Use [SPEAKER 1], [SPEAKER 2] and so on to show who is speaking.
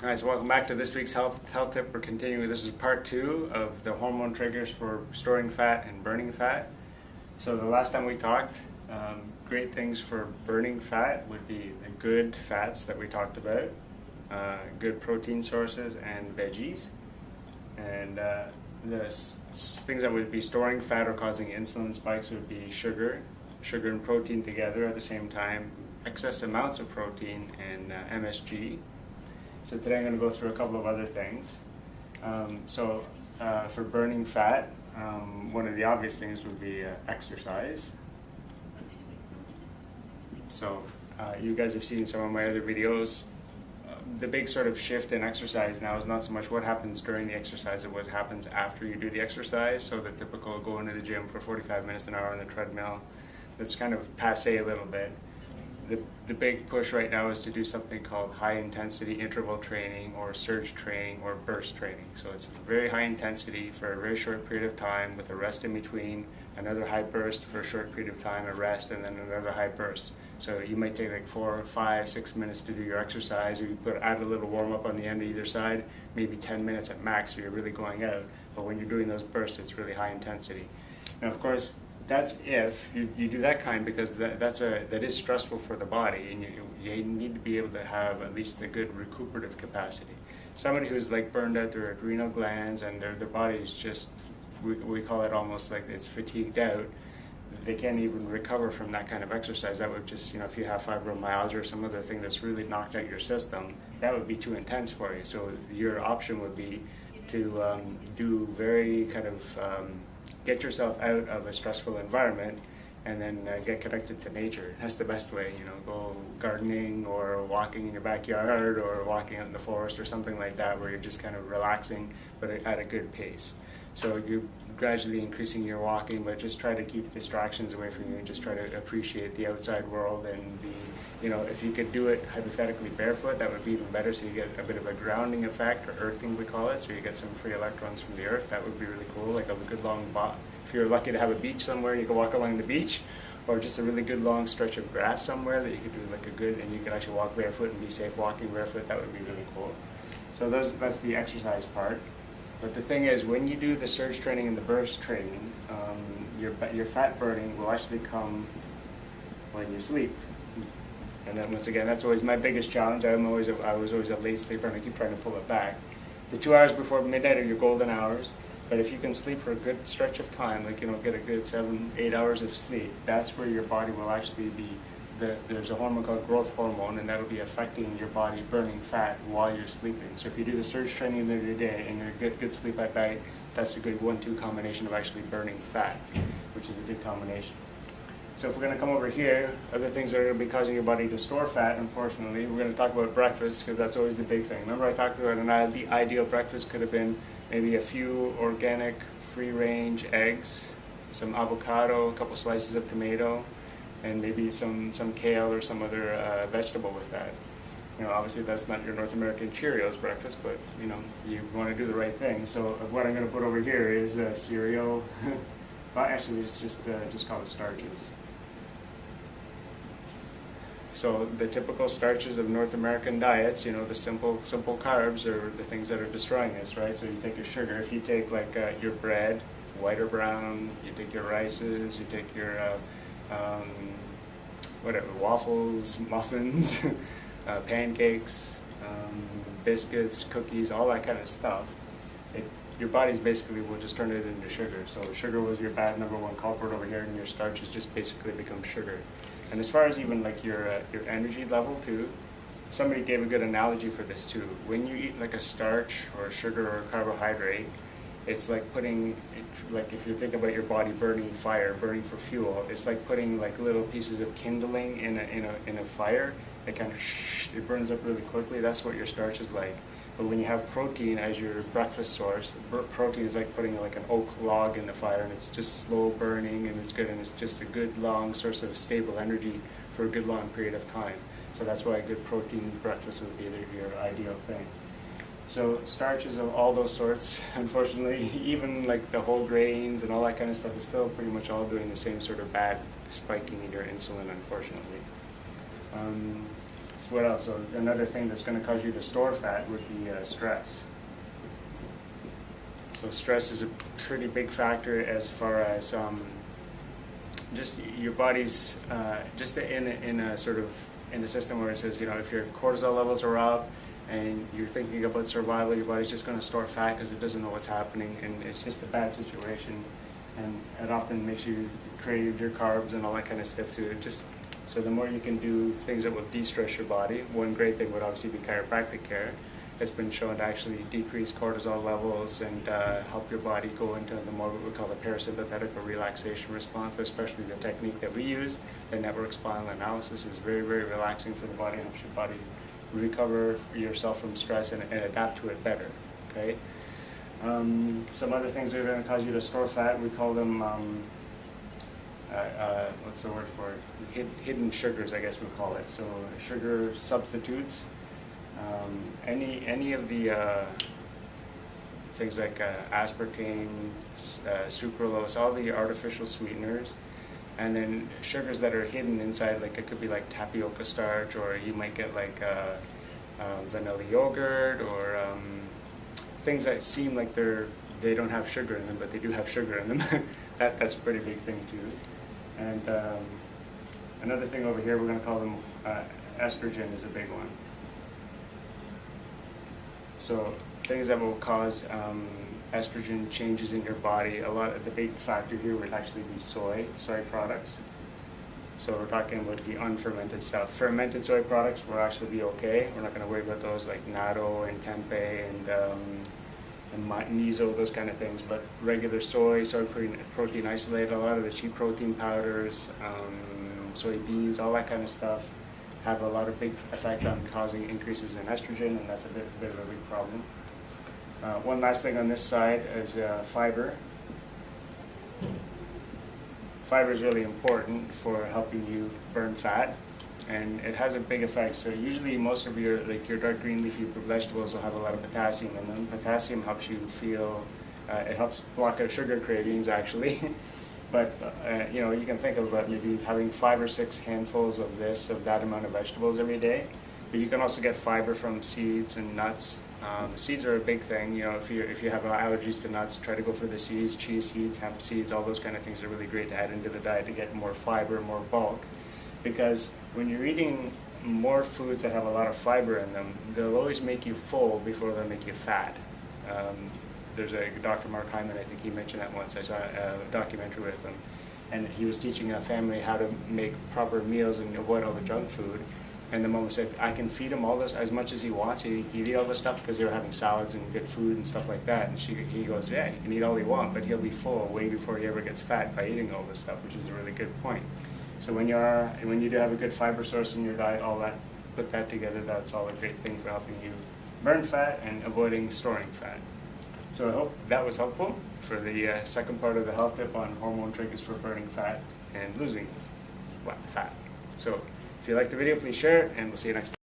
[SPEAKER 1] Alright, so welcome back to this week's health tip. We're continuing. This is part 2 of the hormone triggers for storing fat and burning fat. So the last time we talked, great things for burning fat would be the good fats that we talked about, good protein sources and veggies, and the things that would be storing fat or causing insulin spikes would be sugar and protein together at the same time, excess amounts of protein, and MSG. So today I'm going to go through a couple of other things. For burning fat, one of the obvious things would be exercise. So you guys have seen some of my other videos. The big sort of shift in exercise now is not so much what happens during the exercise, but what happens after you do the exercise. So the typical going to the gym for 45 minutes an hour on the treadmill, that's kind of passé a little bit. The big push right now is to do something called high intensity interval training or surge training or burst training. So it's very high intensity for a very short period of time with a rest in between, another high burst for a short period of time, a rest, and then another high burst. So you might take like 4, 5, 6 minutes to do your exercise, or you add a little warm up on the end of either side, maybe 10 minutes at max, so you're really going out. But when you're doing those bursts, it's really high intensity. Now, of course, that's if you do that kind, because that is stressful for the body, and you need to be able to have at least a good recuperative capacity. Somebody who's like burned out their adrenal glands and their body is just, we call it almost like it's fatigued out, they can't even recover from that kind of exercise. That would just, if you have fibromyalgia or some other thing that's really knocked out your system, that would be too intense for you. So your option would be to do very kind of get yourself out of a stressful environment and then get connected to nature. That's the best way, go gardening or walking in your backyard or walking out in the forest or something like that, where you're just kind of relaxing but at a good pace. So you're gradually increasing your walking, but just try to keep distractions away from you and just try to appreciate the outside world and if you could do it hypothetically barefoot, that would be even better, so you get a bit of a grounding effect, or earthing we call it, so you get some free electrons from the earth. That would be really cool, like a good long if you're lucky to have a beach somewhere, you can walk along the beach, or just a really good long stretch of grass somewhere that you could do like and you could actually walk barefoot and be safe walking barefoot. That would be really cool. So that's the exercise part. But the thing is, when you do the surge training and the burst training, your fat burning will actually come when you sleep. And then once again, that's always my biggest challenge. I was always a late sleeper, and I keep trying to pull it back. The 2 hours before midnight are your golden hours. But if you can sleep for a good stretch of time, like get a good 7, 8 hours of sleep, that's where your body will actually be. There's a hormone called growth hormone, and that'll be affecting your body burning fat while you're sleeping. So if you do the surge training in the day and you get good sleep at night, that's a good 1-2 combination of actually burning fat, which is a good combination. So if we're going to come over here, other things that are going to be causing your body to store fat, unfortunately, we're going to talk about breakfast, because that's always the big thing. Remember I talked about the ideal breakfast could have been maybe a few organic, free-range eggs, some avocado, a couple slices of tomato, and maybe some kale or some other vegetable with that. Obviously that's not your North American Cheerios breakfast, but you want to do the right thing. So what I'm going to put over here is cereal. Well, actually, it's just call it starches. So the typical starches of North American diets, the simple carbs are the things that are destroying us, right? So you take your sugar. If you take like your bread, white or brown, you take your rices, you take your waffles, muffins, pancakes, biscuits, cookies, all that kind of stuff. Your body's basically will just turn it into sugar. So sugar was your bad #1 culprit over here, and your starches just basically become sugar. And as far as even like your energy level too, somebody gave a good analogy for this too. When you eat like a starch or a sugar or a carbohydrate, it's like if you think about your body burning burning for fuel, it's like putting like little pieces of kindling in a fire. It kind of it burns up really quickly. That's what your starch is like. But when you have protein as your breakfast source, protein is like putting like an oak log in the fire, and it's just slow burning, and it's good, and it's just a good long source of stable energy for a good long period of time. So that's why a good protein breakfast would be your ideal thing. So starches of all those sorts, unfortunately, even like the whole grains and all that kind of stuff is still pretty much all doing the same sort of bad spiking in your insulin, unfortunately. So what else? So another thing that's going to cause you to store fat would be stress. So stress is a pretty big factor as far as just your body's just in a sort of in a system where it says, you know, if your cortisol levels are up and you're thinking about survival, your body's just going to store fat because it doesn't know what's happening, and it's just a bad situation, and it often makes you crave your carbs and all that kind of stuff too. So the more you can do things that will de-stress your body, one great thing would obviously be chiropractic care. It's been shown to actually decrease cortisol levels and help your body go into the more what we call the parasympathetic or relaxation response, especially the technique that we use, the network spinal analysis, is very, very relaxing for the body and helps your body recover yourself from stress and adapt to it better. Okay. Some other things that are going to cause you to store fat, we call them, what's the word for it? Hidden sugars, I guess we call it. So sugar substitutes. Any of the things like aspartame, sucralose, all the artificial sweeteners, and then sugars that are hidden inside, like it could be like tapioca starch, or you might get like vanilla yogurt, or things that seem like they don't have sugar in them, but they do have sugar in them. That's a pretty big thing too. And another thing over here, we're going to call them estrogen is a big one. So things that will cause estrogen changes in your body, a lot of the big factor here would actually be soy products. So we're talking about the unfermented stuff. Fermented soy products will actually be okay. We're not going to worry about those like natto and tempeh and miso, those kind of things. But regular soy protein isolate, a lot of the cheap protein powders, soybeans, all that kind of stuff have a lot of big effect on causing increases in estrogen, and that's a bit of a big problem. One last thing on this side is fiber. Fiber is really important for helping you burn fat, and it has a big effect. So usually most of your dark green leafy vegetables will have a lot of potassium in them. Potassium helps you feel, it helps block out sugar cravings actually. But you know, you can think about maybe having 5 or 6 handfuls of that amount of vegetables every day. But you can also get fiber from seeds and nuts. Seeds are a big thing. You know, if you have allergies to nuts, try to go for the seeds, chia seeds, hemp seeds, all those kind of things are really great to add into the diet to get more fiber, more bulk. Because when you're eating more foods that have a lot of fiber in them, they'll always make you full before they'll make you fat. There's a Dr. Marckham, I think he mentioned that once. I saw a documentary with him, and he was teaching a family how to make proper meals and avoid all the junk food. And the mom said, I can feed him all this as much as he wants. He can eat all this stuff because they were having salads and good food and stuff like that. And he goes, yeah, he can eat all he wants, but he'll be full way before he ever gets fat by eating all this stuff, which is a really good point. So when you do have a good fiber source in your diet, put that together, that's all a great thing for helping you burn fat and avoiding storing fat. So I hope that was helpful for the second part of the health tip on hormone triggers for burning fat and losing fat. So if you liked the video, please share it, and we'll see you next time.